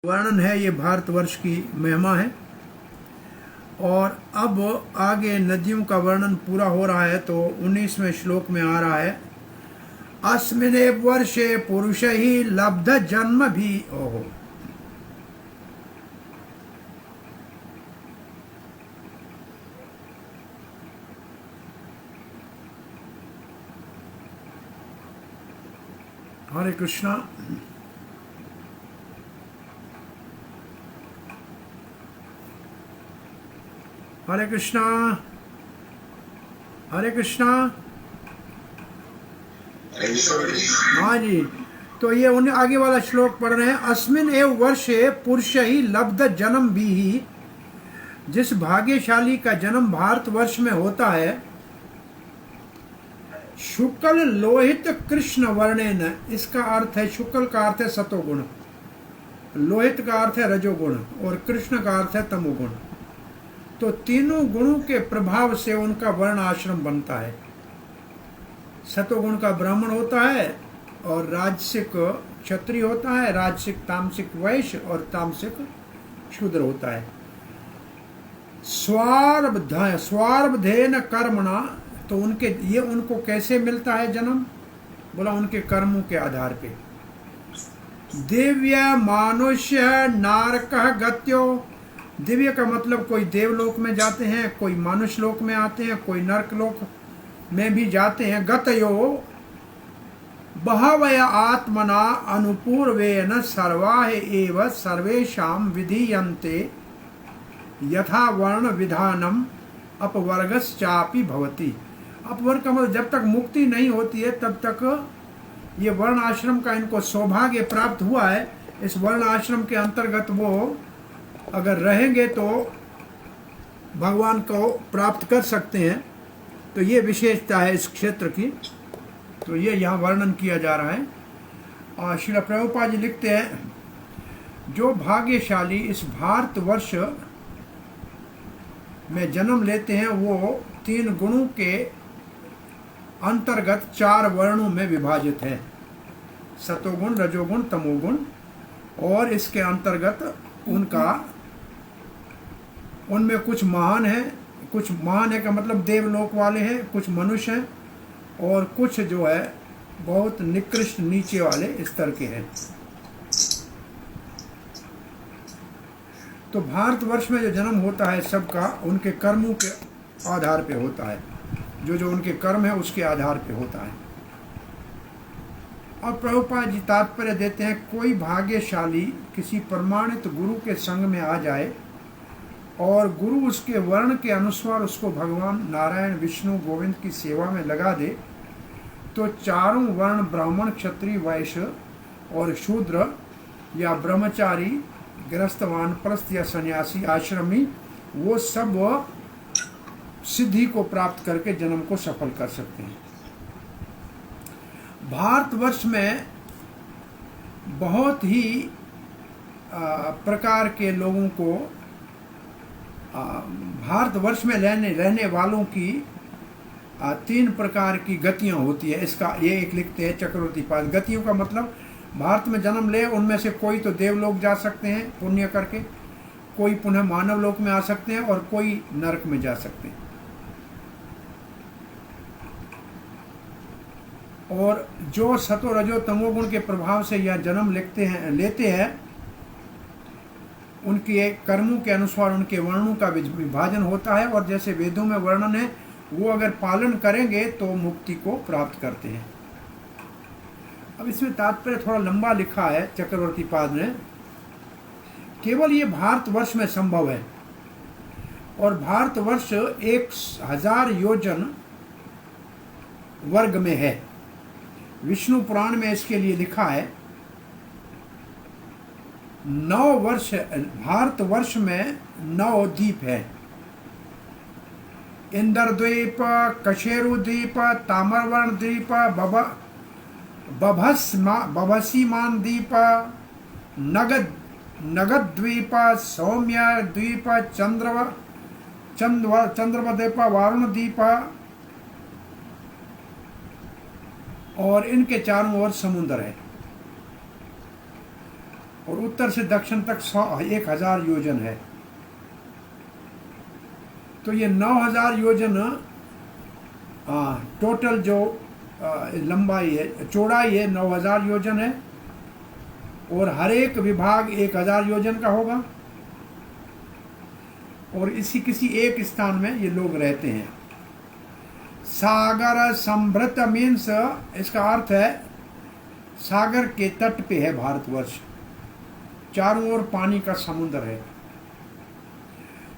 वर्णन है, ये भारतवर्ष की महिमा है। और अब आगे नदियों का वर्णन पूरा हो रहा है, तो 19वें श्लोक में आ रहा है, अस्मिनेव वर्षे पुरुष ही लब्ध जन्म भी ओहो। हरे कृष्णा। हरे कृष्णा। हरे कृष्णा। हाँ जी, तो ये उन्हें आगे वाला श्लोक पढ़ रहे हैं। अस्मिन एव वर्षे पुरुष ही लब्ध जन्म भी ही, जिस भाग्यशाली का जन्म भारतवर्ष में होता है, शुक्ल लोहित कृष्ण वर्णेन, इसका अर्थ है, शुक्ल का अर्थ है सतोगुण, लोहित का अर्थ है रजोगुण और कृष्ण का अर्थ है तमोगुण। तो तीनों गुणों के प्रभाव से उनका वर्ण आश्रम बनता है। सतोगुण का ब्राह्मण होता है और राजसिक क्षत्रिय होता है, राजसिक तामसिक वैश्य और तामसिक शूद्र होता है। स्वार्बधेन कर्मणा, तो उनको कैसे मिलता है जन्म? बोला उनके कर्मों के आधार पे। दिव्य मानुष्य नारकः गत्यो, दिव्य का मतलब कोई देवलोक में जाते हैं, कोई मनुष्य लोक में आते हैं, कोई नरक लोक में भी जाते हैं। गतयो बहवय आत्मना अनुपूर्वेन सर्वाः एव सर्वेषां विधीयन्ते यथा वर्ण विधानम अपवर्गश्चापि भवति। अपवर्ग का मतलब जब तक मुक्ति नहीं होती है तब तक ये वर्ण आश्रम का इनको सौभाग्य प्राप्त हुआ है। इस वर्ण आश्रम के अंतर्गत वो अगर रहेंगे तो भगवान को प्राप्त कर सकते हैं। तो ये विशेषता है इस क्षेत्र की, तो ये यहाँ वर्णन किया जा रहा है। और श्रील प्रभुपाद जी लिखते हैं, जो भाग्यशाली इस भारतवर्ष में जन्म लेते हैं वो तीन गुणों के अंतर्गत चार वर्णों में विभाजित है, सतोगुण, रजोगुण, तमोगुण। और इसके अंतर्गत उनमें कुछ महान है का मतलब देवलोक वाले हैं, कुछ मनुष्य हैं और कुछ जो है बहुत निकृष्ट नीचे वाले स्तर के हैं। तो भारतवर्ष में जो जन्म होता है सबका उनके कर्मों के आधार पे होता है, जो उनके कर्म है उसके आधार पे होता है। और प्रभुपाद जी तात्पर्य देते हैं, कोई भाग्यशाली किसी प्रमाणित गुरु के संग में आ जाए और गुरु उसके वर्ण के अनुसार उसको भगवान नारायण, विष्णु, गोविंद की सेवा में लगा दे, तो चारों वर्ण ब्राह्मण, क्षत्रिय, वैश्य और शूद्र या ब्रह्मचारी, गृहस्थ, वानप्रस्थ या सन्यासी, आश्रमी, वो सब सिद्धि को प्राप्त करके जन्म को सफल कर सकते हैं। भारतवर्ष में बहुत ही प्रकार के लोगों को, भारतवर्ष में रहने वालों की तीन प्रकार की गतियां होती है। इसका ये एक लिखते हैं चक्रवर्ती पाद। गतियों का मतलब भारत में जन्म ले, उनमें से कोई तो देवलोक जा सकते हैं पुण्य करके, कोई पुनः मानव लोक में आ सकते हैं और कोई नरक में जा सकते हैं। और जो सतो रजो तमोगुण के प्रभाव से यह जन्म लेते हैं उनके कर्मों के अनुसार उनके वर्णों का विभाजन होता है, और जैसे वेदों में वर्णन है वो अगर पालन करेंगे तो मुक्ति को प्राप्त करते हैं। अब इसमें तात्पर्य थोड़ा लंबा लिखा है चक्रवर्ती पाद ने। केवल ये भारतवर्ष में संभव है, और भारतवर्ष 1000 योजन वर्ग में है। विष्णु पुराण में इसके लिए लिखा है, 9 वर्ष भारतवर्ष में 9 द्वीप है। इंद्रद्वीप, कशेरुद्वीप, ताम्रवर्ण द्वीप, बभसीमान द्वीप, नगद द्वीप, सौम्य द्वीप, चंद्रव द्वीप, वारुण द्वीप, और इनके चारों ओर समुद्र है। और उत्तर से दक्षिण तक 1000 योजन है। तो ये 9000 योजन टोटल जो लंबाई है, चौड़ाई है 9000 योजन है, और हर एक विभाग 1000 योजन का होगा, और इसी किसी एक स्थान में ये लोग रहते हैं। सागर संभृत मीन्स, इसका अर्थ है सागर के तट पे है भारतवर्ष, चारों ओर पानी का समुद्र है।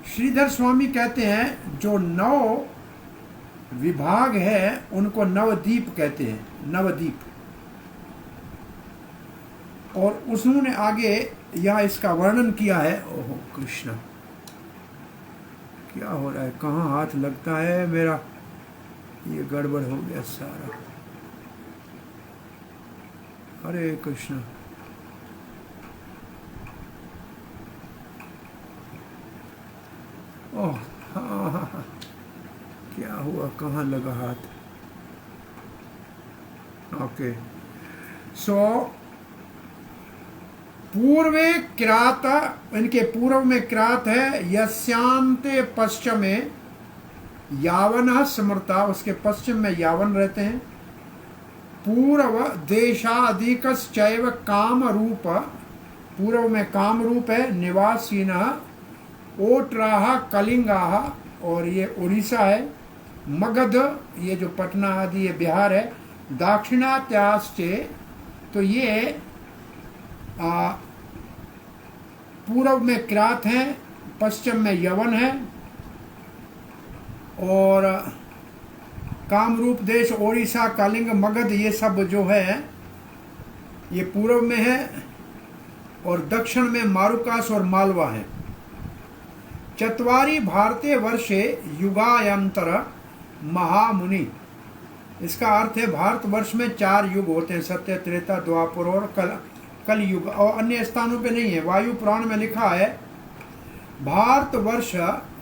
श्रीधर स्वामी कहते हैं जो 9 विभाग है उनको नवद्वीप कहते हैं, नवद्वीप। और उसने आगे यहाँ इसका वर्णन किया है। ओहो कृष्ण, क्या हो रहा है, कहाँ हाथ लगता है मेरा, ये गड़बड़ हो गया सारा। हरे कृष्ण। ओह हाँ, क्या हुआ, कहाँ लगा हाथ। ओके, सो पूर्वे किरात, इनके पूर्व में किरात है, यस्यांते पश्चिमे यावन स्मृता, उसके पश्चिम में यावन रहते हैं। पूर्व देशाधिकश्चैव काम रूप, पूर्व में काम रूप है, निवासीनः ओट्राह कलिंगाह, और ये उड़ीसा है। मगध, ये जो पटना आदि ये बिहार है। दाक्षिणात्याश्चे, तो ये पूर्व में किरात हैं, पश्चिम में यवन है, और कामरूप देश, ओडिशा, कलिंग, मगध, ये सब जो है ये पूर्व में है, और दक्षिण में मारुकास और मालवा है। चत्वारि भारतीय वर्षे युगायंतर महामुनि, इसका अर्थ है भारतवर्ष में 4 युग होते हैं, सत्य, त्रेता, द्वापर और कल युग, और अन्य स्थानों पे नहीं है। वायु पुराण में लिखा है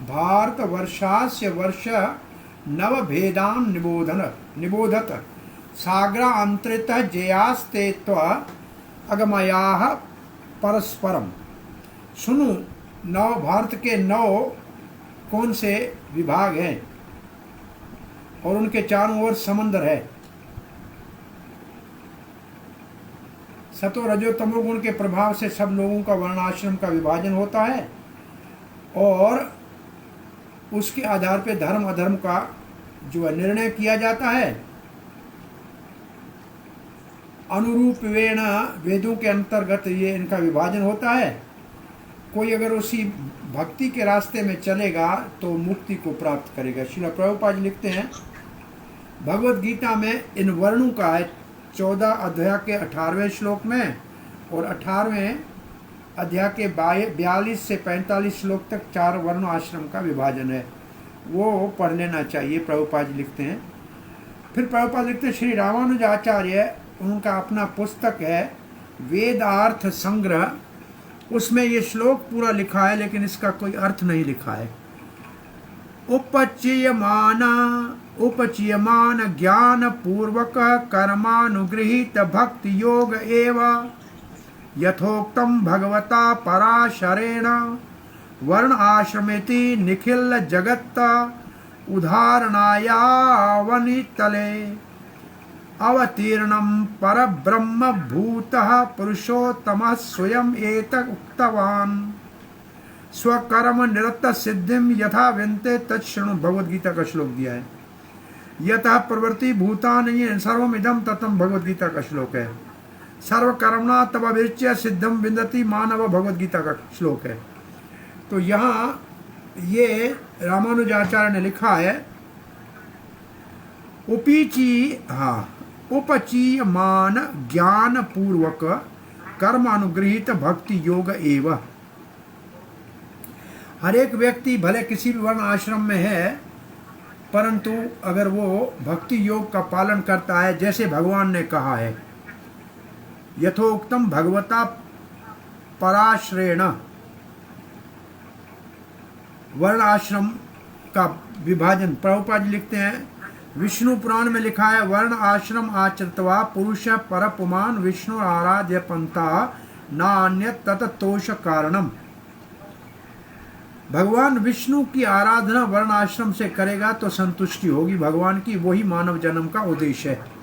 भारतवर्षास्य वर्ष नव भेदान निबोधत सागरा अंतरित जयास्ते अगमयाः परस्परम। सुनो, 9 भारत के 9 कौन से विभाग हैं, और उनके चारों ओर समंदर है। सतो रजो तमोगुण के प्रभाव से सब लोगों का वर्णाश्रम का विभाजन होता है, और उसके आधार पे धर्म अधर्म का जो है निर्णय किया जाता है। अनुरूपेण वेदों के अंतर्गत ये इनका विभाजन होता है। कोई अगर उसी भक्ति के रास्ते में चलेगा तो मुक्ति को प्राप्त करेगा। श्रील प्रभुपाद जी लिखते हैं भगवद गीता में इन वर्णों का है 14 अध्याय के 18वें श्लोक में, और 18वें अध्याय के 42 से 45 श्लोक तक 4 वर्ण आश्रम का विभाजन है। वो पढ़ लेना चाहिए, प्रभुपाद जी लिखते हैं। फिर प्रभुपाद लिखते हैं श्री रामानुजाचार्य, उनका अपना पुस्तक है वेदार्थ संग्रह, उसमें ये श्लोक पूरा लिखा है, लेकिन इसका कोई अर्थ नहीं लिखा है। उपचीयमान ज्ञान पूर्वक कर्मानुगृहीत भक्ति योग एव यथोक्तम भगवता पराशरेण वर्ण आश्रमेति निखिल जगत उदाहरणायावनितले अवतीर्णम परब्रह्म भूतः पुरुषोत्तमः स्वयं एतत् उक्तवान् स्वकर्म निरत सिद्धिम यथा विन्ते तच्छृणु। भगवद गीता का श्लोक दिया है। यतः प्रवृत्ति भूतानि सर्वमिदं ततम, भगवद गीता का श्लोक है। सर्वकर्मणा तव अभिरुच्य सिद्धम विन्दति मानव, भगवद गीता का श्लोक है। तो यहाँ ये रामानुजाचार्य ने लिखा है उपचीयमान ज्ञान पूर्वक कर्म अनुगृहित भक्ति योग एव। हर एक व्यक्ति भले किसी भी वर्ण आश्रम में है, परंतु अगर वो भक्ति योग का पालन करता है, जैसे भगवान ने कहा है यथोक्तम भगवता पराश्रेण, वर्ण आश्रम का विभाजन। प्रभुपाद जी लिखते हैं विष्णु पुराण में लिखा है वर्ण आश्रम आचरित्वा पुरुष परपुमान विष्णु आराध्य पंथा नान्यत् तततोष कारणम। भगवान विष्णु की आराधना वर्ण आश्रम से करेगा तो संतुष्टि होगी भगवान की, वही मानव जन्म का उद्देश्य है।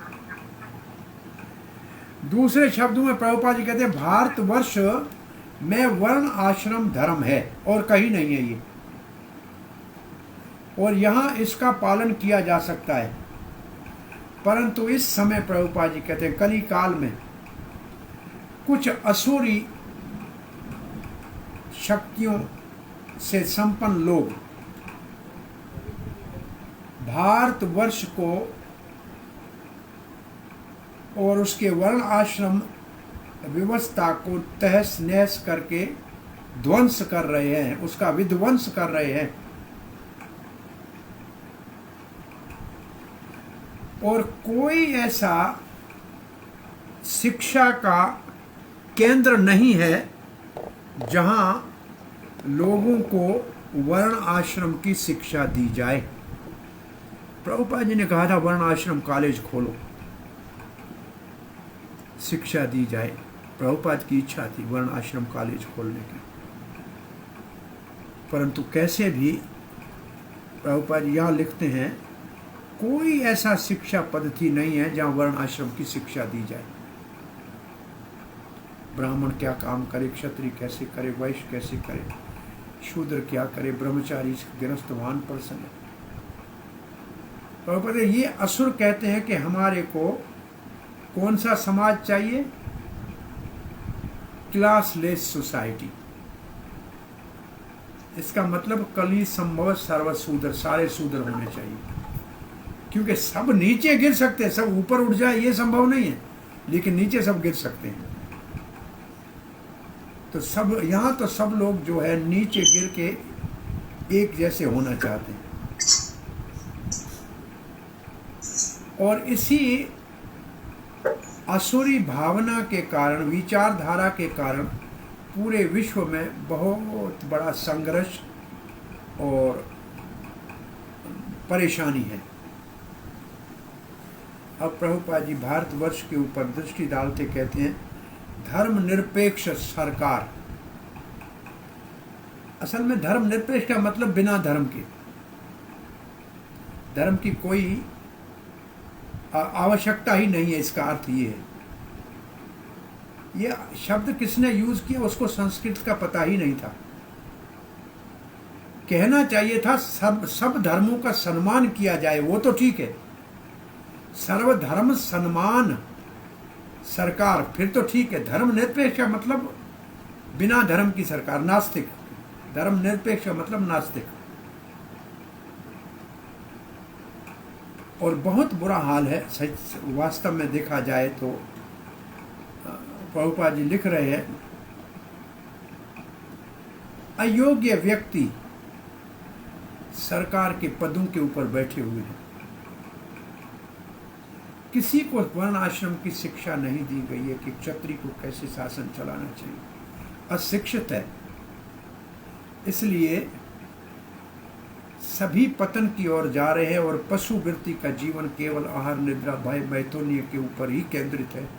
दूसरे शब्दों में प्रभुपाद जी कहते हैं भारतवर्ष में वर्ण आश्रम धर्म है और कहीं नहीं है ये, और यहाँ इसका पालन किया जा सकता है। परंतु इस समय प्रभुपाद जी कहते हैं कली काल में कुछ असुरी शक्तियों से संपन्न लोग भारतवर्ष को और उसके वर्ण आश्रम व्यवस्था को तहस नहस करके ध्वंस कर रहे हैं, उसका विध्वंस कर रहे हैं। और कोई ऐसा शिक्षा का केंद्र नहीं है जहां लोगों को वर्ण आश्रम की शिक्षा दी जाए। प्रभुपाद जी ने कहा था वर्ण आश्रम कॉलेज खोलो, शिक्षा दी जाए। प्रभुपाद की इच्छा थी वर्ण आश्रम कॉलेज खोलने की, परंतु कैसे भी प्रभुपाद जी यहाँ लिखते हैं कोई ऐसा शिक्षा पद्धति नहीं है जहाँ वर्ण आश्रम की शिक्षा दी जाए। ब्राह्मण क्या काम करे, क्षत्रिय कैसे करे, वैश्य कैसे करे, शूद्र क्या करे, ब्रह्मचारी गृहस्थवान पर्सन है। प्रभुपाद ये असुर कहते हैं कि हमारे को कौन सा समाज चाहिए, क्लासलेस सोसाइटी। इसका मतलब कली संभव सर्वशूद्र, सारे शूद्र होने चाहिए, क्योंकि सब नीचे गिर सकते हैं, सब ऊपर उठ जाए ये संभव नहीं है, लेकिन नीचे सब गिर सकते हैं। तो सब यहाँ तो सब लोग जो है नीचे गिर के एक जैसे होना चाहते हैं, और इसी असुरी भावना के कारण, विचारधारा के कारण पूरे विश्व में बहुत बड़ा संघर्ष और परेशानी है। अब प्रभुपाद जी भारतवर्ष के ऊपर दृष्टि डालते कहते हैं धर्मनिरपेक्ष सरकार। असल में धर्मनिरपेक्ष का मतलब बिना धर्म के, धर्म की कोई आवश्यकता ही नहीं है, इसका अर्थ ये है। ये शब्द किसने यूज किया उसको संस्कृत का पता ही नहीं था। कहना चाहिए था सब धर्मों का सम्मान किया जाए, वो तो ठीक है, सर्वधर्म सम्मान सरकार, फिर तो ठीक है। धर्म निरपेक्ष का मतलब बिना धर्म की सरकार, नास्तिक। धर्म निरपेक्ष का मतलब नास्तिक। और बहुत बुरा हाल है वास्तव में देखा जाए तो। प्रभुपाद जी लिख रहे हैं अयोग्य व्यक्ति सरकार के पदों के ऊपर बैठे हुए हैं, किसी को वर्ण आश्रम की शिक्षा नहीं दी गई है कि क्षत्रिय को कैसे शासन चलाना चाहिए, अशिक्षित है। इसलिए सभी पतन की ओर जा रहे हैं और पशु वृत्ति का जीवन केवल आहार निद्रा भय मैथुन्य के ऊपर ही केंद्रित है।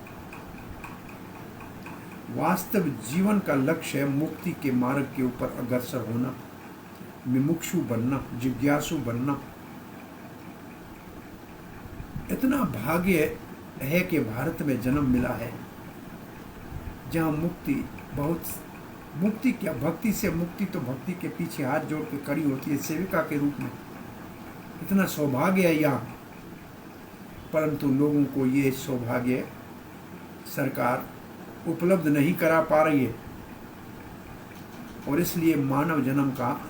वास्तविक जीवन का लक्ष्य है मुक्ति के मार्ग के ऊपर अग्रसर होना, विमुक्षु बनना, जिज्ञासु बनना। इतना भाग्य है कि भारत में जन्म मिला है जहाँ मुक्ति क्या, भक्ति से मुक्ति तो भक्ति के पीछे हाथ जोड़ के खड़ी होती है सेविका के रूप में। इतना सौभाग्य है यहाँ, परंतु लोगों को ये सौभाग्य सरकार उपलब्ध नहीं करा पा रही है, और इसलिए मानव जन्म का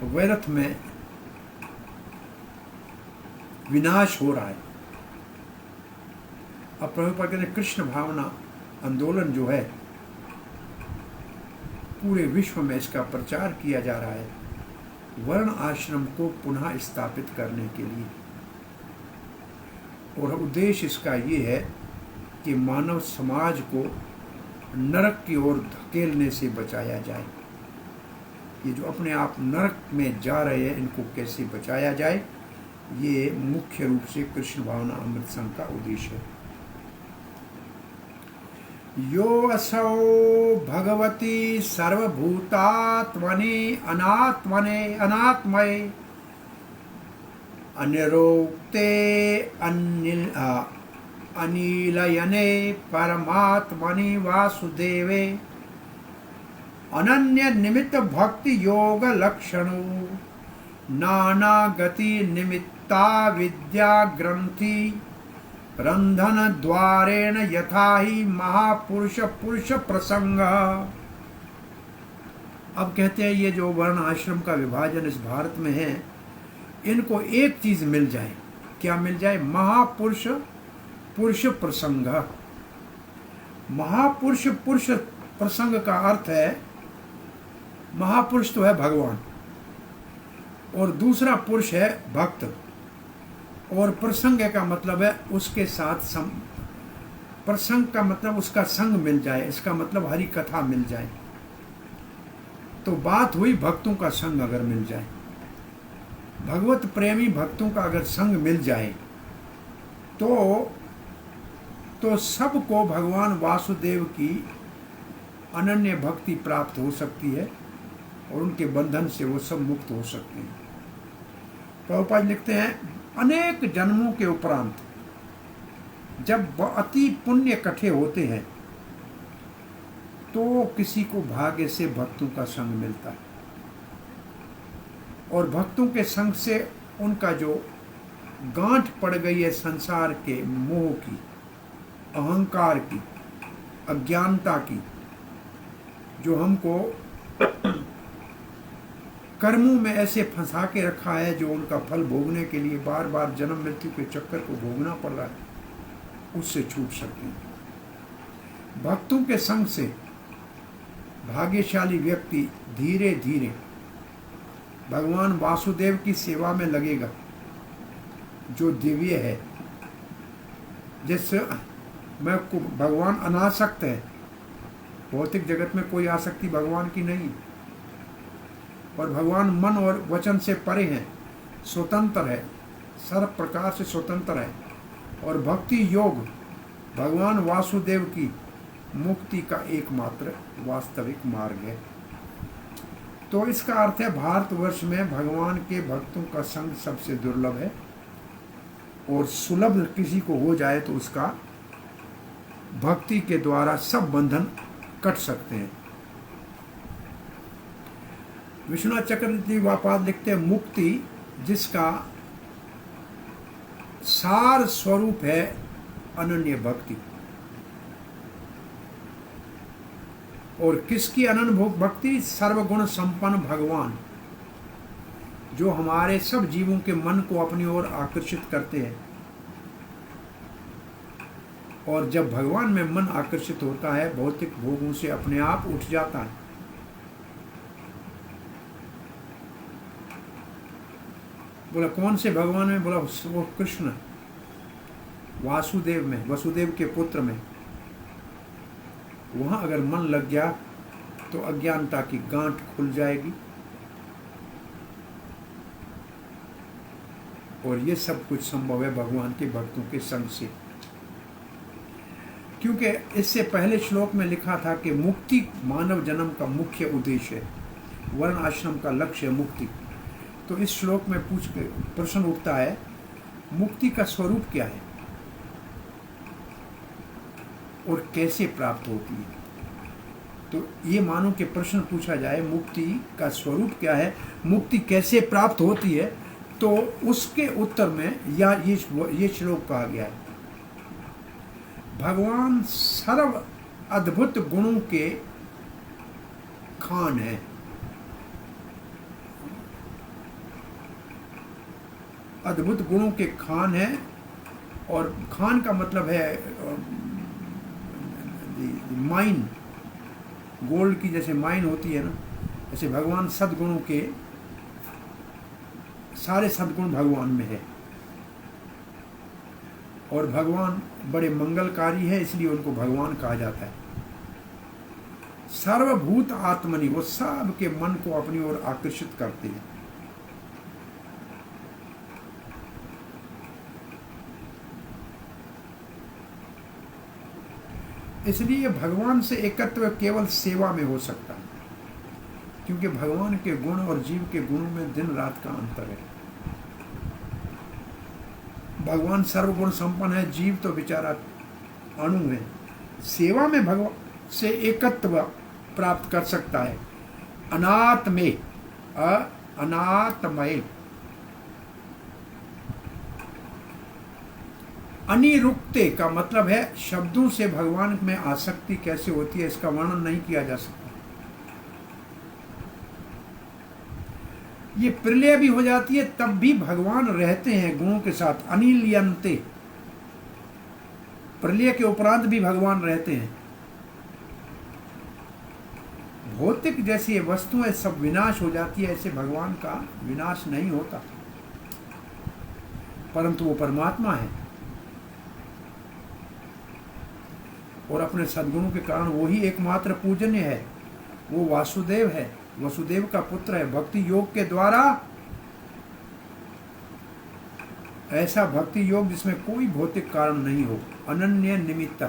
व्यर्थ में विनाश हो रहा है। अब प्रभुपाद कहते हैं कृष्ण भावना आंदोलन जो है पूरे विश्व में इसका प्रचार किया जा रहा है वर्ण आश्रम को पुनः स्थापित करने के लिए, और उद्देश्य इसका ये है कि मानव समाज को नरक की ओर धकेलने से बचाया जाए। ये जो अपने आप नरक में जा रहे हैं इनको कैसे बचाया जाए, ये मुख्य रूप से कृष्ण भावना अमृत संघ का उद्देश्य है। यो असौ भगवती सर्वभूतात्मनि अनात्मये अनिरोक्ते अनिलयने परमात्मनि वासुदेवे अनन्य निमित्त भक्ति योग लक्षणो नाना गति निमित्ता विद्या ग्रंथि रंधन द्वारेण यथा ही महापुरुष पुरुष प्रसंग। अब कहते हैं ये जो वर्ण आश्रम का विभाजन इस भारत में है, इनको एक चीज मिल जाए। क्या मिल जाए? महापुरुष पुरुष प्रसंग। महापुरुष पुरुष प्रसंग का अर्थ है, महापुरुष तो है भगवान और दूसरा पुरुष है भक्त, और प्रसंग का मतलब है उसके साथ प्रसंग का मतलब उसका संग मिल जाए, इसका मतलब हरि कथा मिल जाए। तो बात हुई भक्तों का संग अगर मिल जाए, भगवत प्रेमी भक्तों का अगर संग मिल जाए तो सबको भगवान वासुदेव की अनन्य भक्ति प्राप्त हो सकती है और उनके बंधन से वो सब मुक्त हो सकते हैं। प्रभुपाद लिखते हैं, अनेक जन्मों के उपरांत जब अति पुण्य इकट्ठे होते हैं तो किसी को भाग्य से भक्तों का संग मिलता है, और भक्तों के संग से उनका जो गांठ पड़ गई है संसार के मोह की, अहंकार की, अज्ञानता की, जो हमको कर्मों में ऐसे फंसा के रखा है, जो उनका फल भोगने के लिए बार बार जन्म मृत्यु के चक्कर को भोगना पड़ रहा है, उससे छूट सकते हैं। भक्तों के संग से भाग्यशाली व्यक्ति धीरे धीरे भगवान वासुदेव की सेवा में लगेगा, जो दिव्य है। जिससे मैं को भगवान अनासक्त है, भौतिक जगत में कोई आसक्ति भगवान की नहीं, और भगवान मन और वचन से परे हैं, स्वतंत्र है, सर्व प्रकार से स्वतंत्र है, और भक्ति योग भगवान वासुदेव की मुक्ति का एकमात्र वास्तविक मार्ग है। तो इसका अर्थ है, भारतवर्ष में भगवान के भक्तों का संग सबसे दुर्लभ है, और सुलभ किसी को हो जाए तो उसका भक्ति के द्वारा सब बंधन कट सकते हैं। विश्वनाथ चक्रवर्ती वापाद लिखते हैं, मुक्ति जिसका सार स्वरूप है अनन्य भक्ति। और किसकी अनन्य भक्ति? सर्वगुण संपन्न भगवान, जो हमारे सब जीवों के मन को अपनी ओर आकर्षित करते हैं। और जब भगवान में मन आकर्षित होता है, भौतिक भोगों से अपने आप उठ जाता है। बोला कौन से भगवान में? बोला वो कृष्ण, वासुदेव में, वसुदेव के पुत्र में। वहां अगर मन लग गया तो अज्ञानता की गांठ खुल जाएगी, और ये सब कुछ संभव है भगवान के भक्तों के संग से। क्योंकि इससे पहले श्लोक में लिखा था कि मुक्ति मानव जन्म का मुख्य उद्देश्य है, वर्ण आश्रम का लक्ष्य है मुक्ति। तो इस श्लोक में प्रश्न उठता है, मुक्ति का स्वरूप क्या है और कैसे प्राप्त होती है? तो ये मानो कि प्रश्न पूछा जाए, मुक्ति का स्वरूप क्या है, मुक्ति कैसे प्राप्त होती है, तो उसके उत्तर में या ये श्लोक कहा गया है, भगवान सर्व अद्भुत गुणों के खान है। अद्भुत गुणों के खान है, और खान का मतलब है माइन, गोल्ड की जैसे माइन होती है ना, ऐसे भगवान सद्गुणों के, सारे सद्गुण भगवान में है। और भगवान बड़े मंगलकारी है, इसलिए उनको भगवान कहा जाता है। सर्वभूत आत्मनि, वो सब के मन को अपनी ओर आकर्षित करते हैं। इसलिए भगवान से एकत्व केवल सेवा में हो सकता है, क्योंकि भगवान के गुण और जीव के गुणों में दिन रात का अंतर है। भगवान सर्वगुण संपन्न है, जीव तो बेचारा अणु है। सेवा में भगवान से एकत्व प्राप्त कर सकता है। अनात्मे अनात्मय अनिरुक्ते का मतलब है शब्दों से भगवान में आसक्ति कैसे होती है इसका वर्णन नहीं किया जा सकता। ये प्रलय भी हो जाती है तब भी भगवान रहते हैं गुणों के साथ। अनिलयन्ते, प्रलय के उपरांत भी भगवान रहते हैं। भौतिक जैसी वस्तुएं सब विनाश हो जाती है, ऐसे भगवान का विनाश नहीं होता, परंतु वो परमात्मा है और अपने सद्गुणों के कारण वो ही एकमात्र पूजनीय है। वो वासुदेव है, वसुदेव का पुत्र है। भक्ति योग के द्वारा, ऐसा भक्ति योग जिसमें कोई भौतिक कारण नहीं हो, अनन्य निमित्त,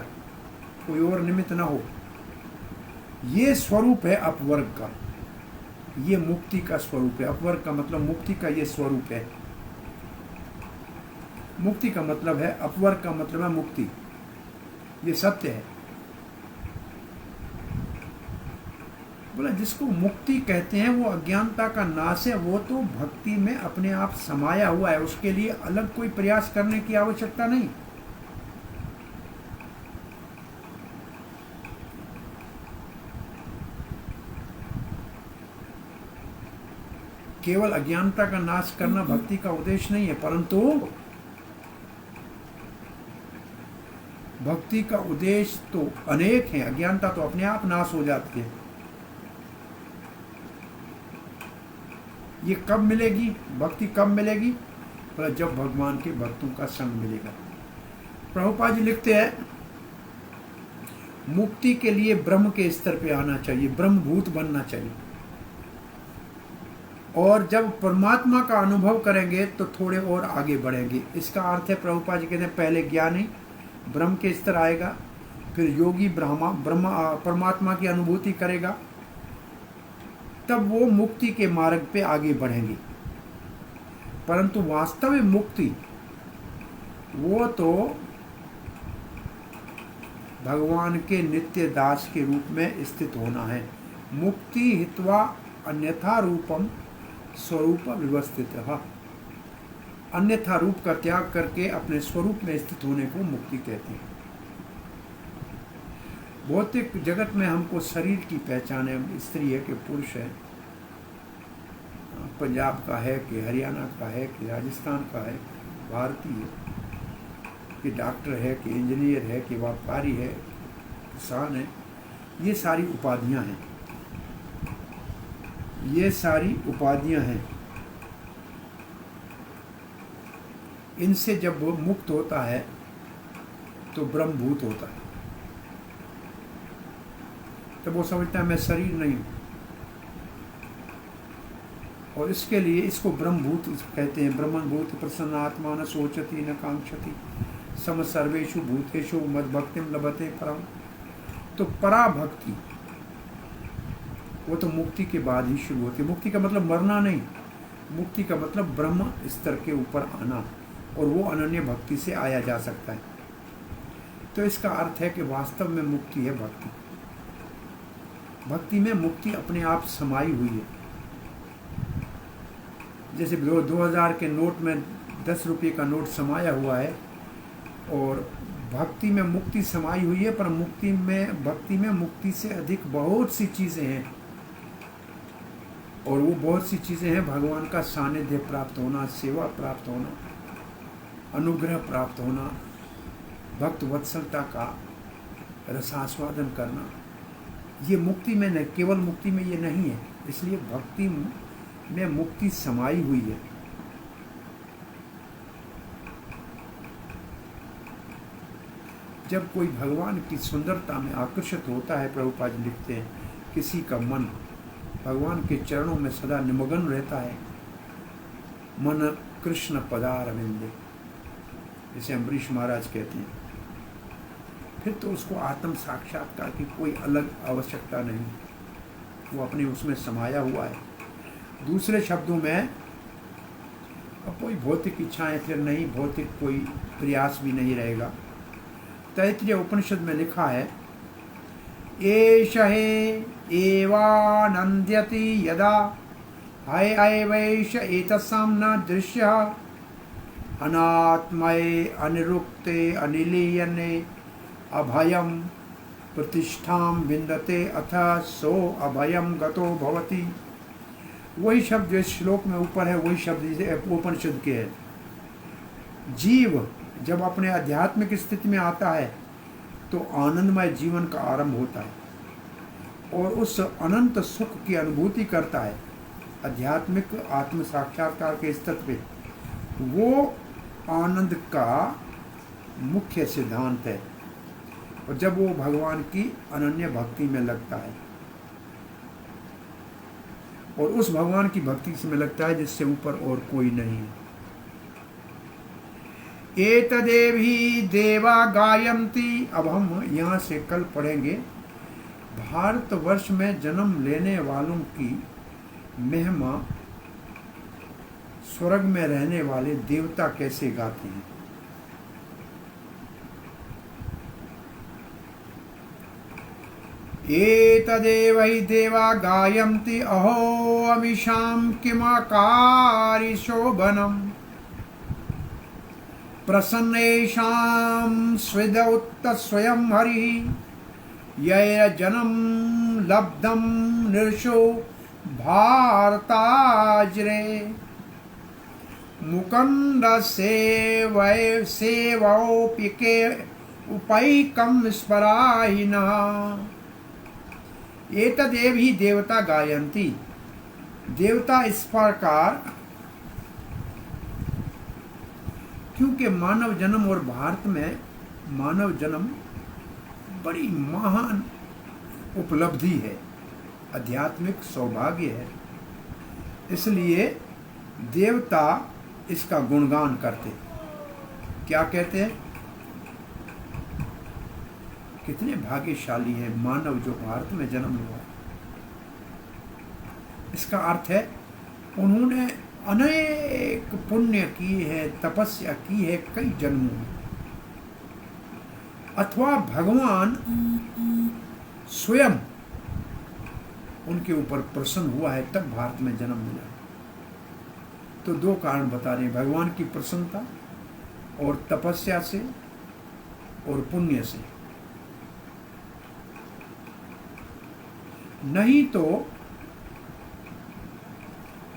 कोई और निमित्त ना हो, ये स्वरूप है अपवर्ग का। ये मुक्ति का स्वरूप है। अपवर्ग का मतलब मुक्ति का ये स्वरूप है। मुक्ति का मतलब है, अपवर्ग का मतलब है मुक्ति। ये सत्य है। बोला जिसको मुक्ति कहते हैं वो अज्ञानता का नाश है, वो तो भक्ति में अपने आप समाया हुआ है। उसके लिए अलग कोई प्रयास करने की आवश्यकता नहीं। केवल अज्ञानता का नाश करना भक्ति का उद्देश्य नहीं है, परंतु भक्ति का उद्देश्य तो अनेक है। अज्ञानता तो अपने आप नाश हो जाती है। ये कब मिलेगी भक्ति? कब मिलेगी? पर जब भगवान के भक्तों का संग मिलेगा। प्रभुपाद जी लिखते हैं, मुक्ति के लिए ब्रह्म के स्तर पे आना चाहिए, ब्रह्मभूत बनना चाहिए। और जब परमात्मा का अनुभव करेंगे तो थोड़े और आगे बढ़ेंगे। इसका अर्थ है, प्रभुपाद जी कहते हैं, पहले ज्ञानी ब्रह्म के स्तर आएगा, फिर योगी परमात्मा की अनुभूति करेगा, तब वो मुक्ति के मार्ग पे आगे बढ़ेंगे। परंतु वास्तविक मुक्ति वो तो भगवान के नित्य दास के रूप में स्थित होना है। मुक्ति हित्वा अन्यथा रूपम स्वरूप व्यवस्थित रहा। अन्यथा रूप का त्याग करके अपने स्वरूप में स्थित होने को मुक्ति कहते हैं। भौतिक जगत में हमको शरीर की पहचान है, स्त्री है कि पुरुष है, पंजाब का है कि हरियाणा का है कि राजस्थान का है, भारतीय कि डॉक्टर है कि इंजीनियर है कि व्यापारी है, किसान है। ये सारी उपाधियां हैं, ये सारी उपाधियां हैं। इनसे जब वो मुक्त होता है तो ब्रह्मभूत होता है। तब वो समझता है मैं शरीर नहीं हूं, और इसके लिए इसको ब्रह्मभूत कहते हैं। ब्रह्मभूत प्रसन्न आत्मा न सोचती न कांक्षति सम सर्वेषु भूतेषु मद्भक्तिम लभते परम। तो पराभक्ति वो तो मुक्ति के बाद ही शुरू होती है। मुक्ति का मतलब मरना नहीं, मुक्ति का मतलब ब्रह्म स्तर के ऊपर आना, और वो अनन्य भक्ति से आया जा सकता है। तो इसका अर्थ है कि वास्तव में मुक्ति है भक्ति। भक्ति में मुक्ति अपने आप समाई हुई है। जैसे 2000 के नोट में 10 रुपये का नोट समाया हुआ है, और भक्ति में मुक्ति समाई हुई है। पर भक्ति में मुक्ति से अधिक बहुत सी चीज़ें हैं, और वो बहुत सी चीज़ें हैं भगवान का सानिध्य प्राप्त होना, सेवा प्राप्त होना, अनुग्रह प्राप्त होना, भक्त वत्सलता का रसास्वादन करना। ये मुक्ति में नहीं, केवल मुक्ति में ये नहीं है। इसलिए भक्ति में मुक्ति समाई हुई है। जब कोई भगवान की सुंदरता में आकर्षित होता है, प्रभुपाद लिखते हैं, किसी का मन भगवान के चरणों में सदा निमग्न रहता है, मन कृष्ण पदारविंदे, जैसे अम्बरीश महाराज कहते हैं, फिर तो उसको आत्म साक्षात्कार की कोई अलग आवश्यकता नहीं, वो अपने उसमें समाया हुआ है। दूसरे शब्दों में अब कोई भौतिक इच्छाएं फिर नहीं, भौतिक कोई प्रयास भी नहीं रहेगा। तैत्तिरीय उपनिषद में लिखा है, एष हे एवानन्द्यति यदा हय एवैष एतस्सां न दृश्यः अनात्मये अनिरुक्ते अनिलीयने अभयं प्रतिष्ठां विन्दते अथ सो अभयं गतो भवति। वही शब्द जो इस श्लोक में ऊपर है, वही शब्द जिसे उपनिषद के है। जीव जब अपने आध्यात्मिक स्थिति में आता है तो आनंदमय जीवन का आरंभ होता है और उस अनंत सुख की अनुभूति करता है। आध्यात्मिक आत्म साक्षात्कार के स्तर पे वो आनंद का मुख्य सिद्धांत है। और जब वो भगवान की अनन्य भक्ति में लगता है और उस भगवान की भक्ति से में लगता है जिससे ऊपर और कोई नहीं है। एतदेवी देवा गायन्ति। अब हम यहाँ से कल पढ़ेंगे भारतवर्ष में जन्म लेने वालों की महिमा स्वर्ग में रहने वाले देवता कैसे गाते हैं। एतदेव हि देवा गायन्ति अहो अमीशां किमाकारि शोभनम् प्रसन्नेषां स्विदौत्त स्वयं हरिः यैर्जनं लब्धं नृषो भारताज्रे मुकुन्दसेवौपिके उपैकं स्मराहिनः। एतदेव ही देवता गायन्ति। देवता इस प्रकार, क्योंकि मानव जन्म और भारत में मानव जन्म बड़ी महान उपलब्धि है, आध्यात्मिक सौभाग्य है, इसलिए देवता इसका गुणगान करते। क्या कहते हैं? कितने भाग्यशाली है मानव जो भारत में जन्म हुआ। इसका अर्थ है उन्होंने अनेक पुण्य किए हैं, तपस्या की है कई जन्मों में, अथवा भगवान स्वयं उनके ऊपर प्रसन्न हुआ है तब भारत में जन्म मिला। तो दो कारण बता रहे हैं, भगवान की प्रसन्नता और तपस्या से और पुण्य से। नहीं तो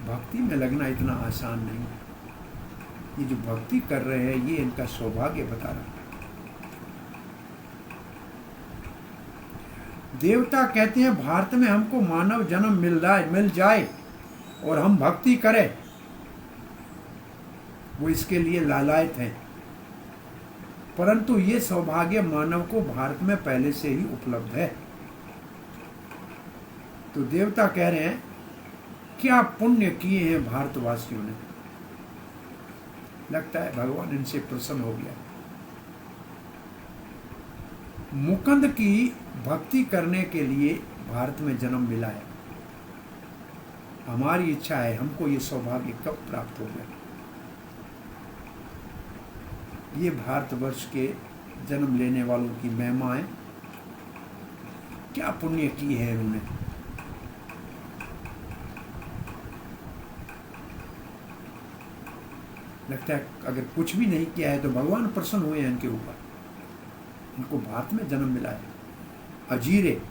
भक्ति में लगना इतना आसान नहीं है। ये जो भक्ति कर रहे हैं ये इनका सौभाग्य बता रहा है। देवता कहते हैं भारत में हमको मानव जन्म मिल जाए और हम भक्ति करें, वो इसके लिए लालायत हैं। परंतु ये सौभाग्य मानव को भारत में पहले से ही उपलब्ध है। तो देवता कह रहे हैं क्या पुण्य किए हैं भारतवासियों ने, लगता है भगवान इनसे प्रसन्न हो गया। मुकुंद की भक्ति करने के लिए भारत में जन्म मिला है। हमारी इच्छा है हमको ये सौभाग्य कब प्राप्त हो गया। ये भारतवर्ष के जन्म लेने वालों की महिमा है। क्या पुण्य किए हैं उन्होंने। लगता है अगर कुछ भी नहीं किया है तो भगवान प्रसन्न हुए हैं इनके ऊपर, इनको भारत में जन्म मिला है। अजीरे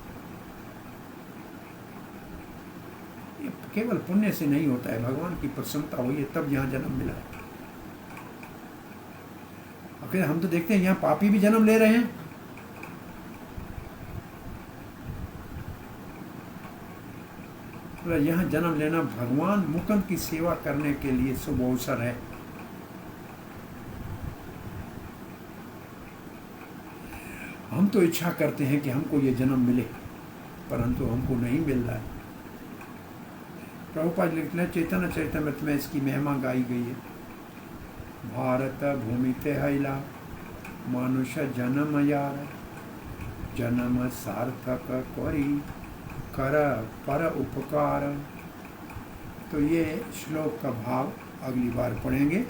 ये केवल पुण्य से नहीं होता है, भगवान की प्रसन्नता हुई है तब यहाँ जन्म मिला है। अगर हम तो देखते हैं यहाँ पापी भी जन्म ले रहे हैं। तो यहाँ जन्म लेना भगवान मुकुंद की सेवा करने के लिए शुभ अवसर है। हम तो इच्छा करते हैं कि हमको ये जन्म मिले, परंतु हमको नहीं मिल रहा है। प्रभुपाद लिखते हैं चैतन्य चरितमृत में इसकी महिमा गाई गई है। भारत भूमि ते हैला मानुष जन्म यार जन्म सार्थक करी कर पर उपकार। तो ये श्लोक का भाव अगली बार पढ़ेंगे।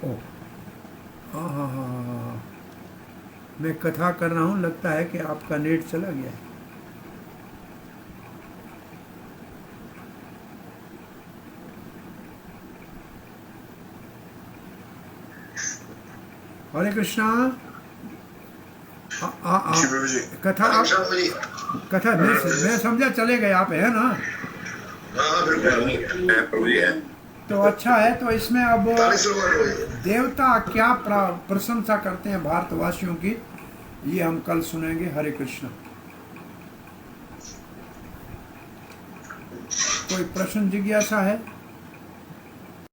ओ हाँ हाँ हाँ हाँ हाँ, मैं कथा कर रहा हूँ, लगता है कि आपका नेट चला गया है। हरे कृष्णा। कथा आप कथा मैं समझा चले गए आप, है ना? तो अच्छा है। तो इसमें अब देवता क्या प्रशंसा करते हैं भारतवासियों की, ये हम कल सुनेंगे। हरे कृष्ण। कोई प्रश्न जिज्ञासा है?